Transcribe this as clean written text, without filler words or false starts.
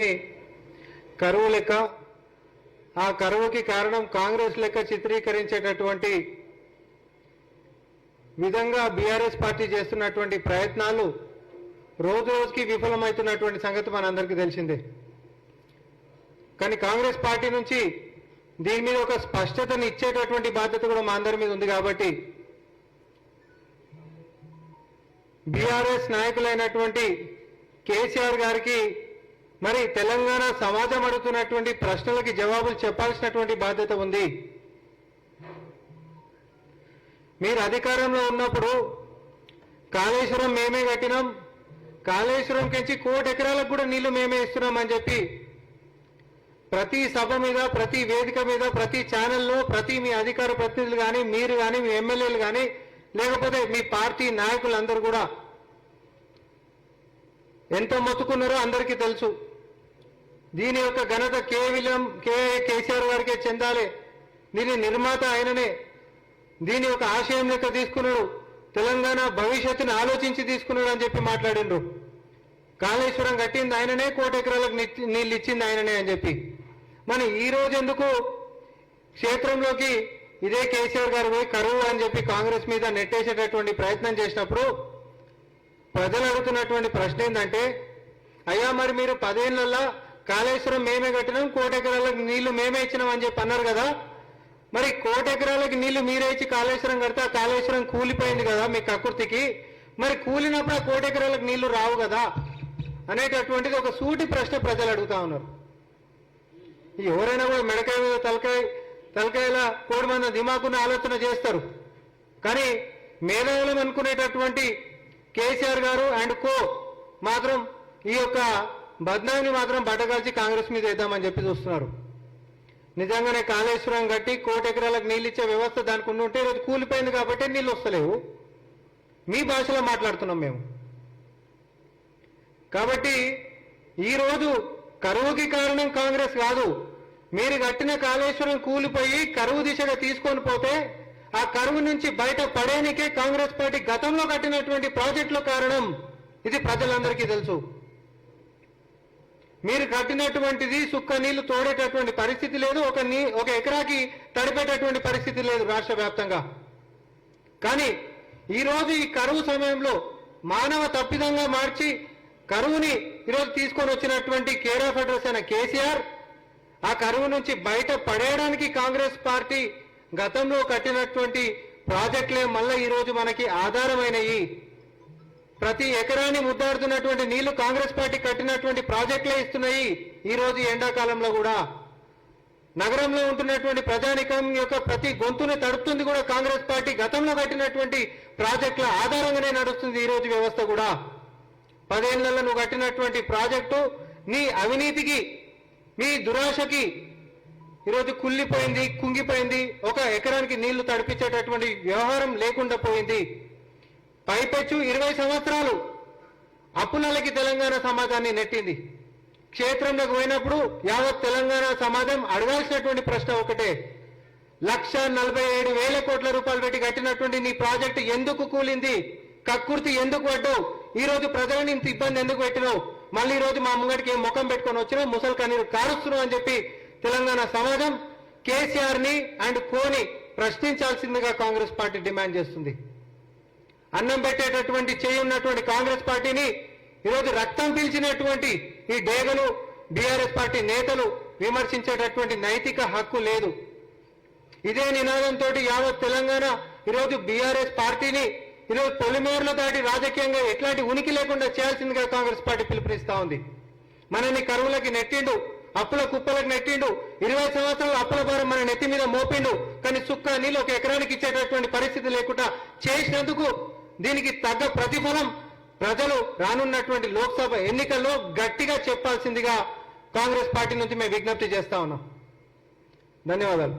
కరువు లెక్క ఆ కరువుకి కారణం కాంగ్రెస్ లెక్క చిత్రీకరించేటటువంటి విధంగా బీఆర్ఎస్ పార్టీ చేస్తున్నటువంటి ప్రయత్నాలు రోజు రోజుకి విఫలమవుతున్నటువంటి సంగతి మనందరికీ తెలిసిందే. కానీ కాంగ్రెస్ పార్టీ నుంచి దీని మీద ఒక స్పష్టతను ఇచ్చేటటువంటి బాధ్యత కూడా మా అందరి మీద ఉంది. కాబట్టి బీఆర్ఎస్ నాయకులైనటువంటి కేసీఆర్ గారికి మరి తెలంగాణ సమాజం అడుగుతున్నటువంటి ప్రశ్నలకి జవాబులు చెప్పాల్సినటువంటి బాధ్యత ఉంది. మీరు అధికారంలో ఉన్నప్పుడు కాళేశ్వరం మేమే కట్టినాం, కాళేశ్వరం కించి 1 కోటి ఎకరాలకు కూడా నీళ్లు మేమే ఇస్తున్నామని చెప్పి ప్రతి సభ మీద, ప్రతి వేదిక మీద, ప్రతి ఛానల్లో, ప్రతి మీ అధికార ప్రతినిధులు కానీ, మీరు కానీ, మీ ఎమ్మెల్యేలు కానీ, లేకపోతే మీ పార్టీ నాయకులందరూ కూడా ఎంత మొత్తుకున్నారో అందరికీ తెలుసు. దీని యొక్క ఘనత కేసీఆర్ గారికే చెందాలి. దీని నిర్మాత ఆయననే. దీని యొక్క ఆశయం లెక్క తీసుకున్నాడు, తెలంగాణ భవిష్యత్తును ఆలోచించి తీసుకున్నాడు అని చెప్పి మాట్లాడిండ్రు. కాళేశ్వరం కట్టింది ఆయననే, 1 కోటి ఎకరాలకు నీళ్ళు ఇచ్చింది ఆయననే అని చెప్పి. మరి ఈ రోజు ఎందుకు క్షేత్రంలోకి ఇదే కేసీఆర్ గారు పోయి కరువు అని చెప్పి కాంగ్రెస్ మీద నెట్టేసేటటువంటి ప్రయత్నం చేసినప్పుడు ప్రజలు అడుగుతున్నటువంటి ప్రశ్న ఏంటంటే, అయ్యా మరి మీరు 10 ఏళ్లలో కాళేశ్వరం మేమే కట్టినాం, 1 కోటి ఎకరాలకు నీళ్లు మేమే ఇచ్చినాం అని చెప్పి అన్నారు కదా. మరి 1 కోటి ఎకరాలకు నీళ్లు మీరే ఇచ్చి కాళేశ్వరం కడితే ఆ కాళేశ్వరం కూలిపోయింది కదా మీ కకుర్తికి. మరి కూలినప్పుడు ఆ 1 కోటి ఎకరాలకు నీళ్లు రావు కదా అనేటటువంటిది ఒక సూటి ప్రశ్న ప్రజలు అడుగుతా ఉన్నారు. ఎవరైనా కూడా మెడకాయ మీద తలకాయల 1 మంది దిమాకున్న ఆలోచన చేస్తారు. కానీ మేధావులం అనుకునేటటువంటి కేసీఆర్ గారు అండ్ కో మాత్రం ఈ యొక్క బద్నామిని మాత్రం బట్టగాల్చి కాంగ్రెస్ మీద వేద్దామని చెప్పి చూస్తున్నారు. నిజంగానే కాళేశ్వరం కట్టి 1 కోటి ఎకరాలకు నీళ్ళు ఇచ్చే వ్యవస్థ దానికి ఉంటే ఈరోజు కూలిపోయింది కాబట్టి నీళ్ళు వస్తలేవు. మీ భాషలో మాట్లాడుతున్నాం మేము. కాబట్టి ఈరోజు కరువుకి కారణం కాంగ్రెస్ కాదు. మీరు కట్టిన కాళేశ్వరం కూలిపోయి కరువు దిశగా తీసుకొని పోతే ఆ కరువు నుంచి బయట పడేనికే కాంగ్రెస్ పార్టీ గతంలో కట్టినటువంటి ప్రాజెక్టుల కారణం. ఇది ప్రజలందరికీ తెలుసు. మీరు కట్టినటువంటిది సుక్క నీళ్లు తోడేటటువంటి పరిస్థితి లేదు, ఒక ఎకరాకి తడిపేటటువంటి పరిస్థితి లేదు రాష్ట్ర వ్యాప్తంగా. కానీ ఈరోజు ఈ కరువు సమయంలో మానవ తప్పిదంగా మార్చి కరువుని ఈరోజు తీసుకొని వచ్చినటువంటి కేర్ ఆఫ్ అడ్రస్ అయిన కేసీఆర్ ఆ కరువు నుంచి బయట పడేయడానికి కాంగ్రెస్ పార్టీ గతంలో కట్టినటువంటి ప్రాజెక్టులే మళ్ళీ ఈరోజు మనకి ఆధారమైనవి. ప్రతి ఎకరాన్ని ముద్దాడుతున్నటువంటి నీళ్లు కాంగ్రెస్ పార్టీ కట్టినటువంటి ప్రాజెక్టులే ఇస్తున్నాయి. ఈరోజు ఎండాకాలంలో కూడా నగరంలో ఉంటున్నటువంటి ప్రజానికం యొక్క ప్రతి గొంతుని తడుపుతుంది కూడా కాంగ్రెస్ పార్టీ గతంలో కట్టినటువంటి ప్రాజెక్టుల ఆధారంగానే నడుస్తుంది ఈరోజు వ్యవస్థ కూడా. 10 ఏళ్లలో నువ్వు కట్టినటువంటి ప్రాజెక్టు నీ అవినీతికి, నీ దురాశకి ఈరోజు కుళ్ళిపోయింది, కుంగిపోయింది. 1 ఎకరానికి నీళ్లు తడిపించేటటువంటి వ్యవహారం లేకుండా పోయింది. పైపెచ్చు 20 సంవత్సరాలు అప్పులకి తెలంగాణ సమాజాన్ని నెట్టింది. క్షేత్రంలోకి పోయినప్పుడు యావత్ తెలంగాణ సమాజం అడగాల్సినటువంటి ప్రశ్న ఒకటే, 1,47,000 కోట్ల రూపాయలు పెట్టి కట్టినటువంటి నీ ప్రాజెక్టు ఎందుకు కూలింది? కక్కుర్తి ఎందుకు పడ్డావు? ఈ రోజు ప్రజలను ఇంత ఇబ్బంది ఎందుకు పెట్టినావు? మళ్ళీ ఈ రోజు మా ముంగడికి ఏం ముఖం పెట్టుకొని వచ్చినావు, ముసలి కన్నీరు కారుస్తున్నావు అని చెప్పి తెలంగాణ సమాజం కేసీఆర్ ని అండ్ కోని ప్రశ్నించాల్సిందిగా కాంగ్రెస్ పార్టీ డిమాండ్ చేస్తుంది. అన్నం పెట్టేటటువంటి చేయి ఉన్నటువంటి కాంగ్రెస్ పార్టీని ఈరోజు రక్తం పీల్చినటువంటి ఈ డేగలు బీఆర్ఎస్ పార్టీ నేతలు విమర్శించేటటువంటి నైతిక హక్కు లేదు. ఇదే నినాదంతో యావత్ తెలంగాణ ఈరోజు బీఆర్ఎస్ పార్టీని ఈరోజు పొలిమేరలో దాటి రాజకీయంగా ఎట్లాంటి ఉనికి లేకుండా చేయాల్సిందిగా కాంగ్రెస్ పార్టీ పిలుపునిస్తా ఉంది. మనల్ని కరువులకి నెట్టిండు, అప్పుల కుప్పలకు నెట్టిండు, 20 సంవత్సరాలు అప్పుల భారం మన నెత్తి మీద మోపిండు. కానీ సుక్క నీళ్ళు 1 ఎకరానికి ఇచ్చేటటువంటి పరిస్థితి లేకుండా చేసినందుకు దీనికి తగ్గ ప్రతిఫలం ప్రజలు రానున్నటువంటి లోక్సభ ఎన్నికల్లో గట్టిగా చెప్పాల్సిందిగా కాంగ్రెస్ పార్టీ నుంచి మేము విజ్ఞప్తి చేస్తా ఉన్నాం. ధన్యవాదాలు.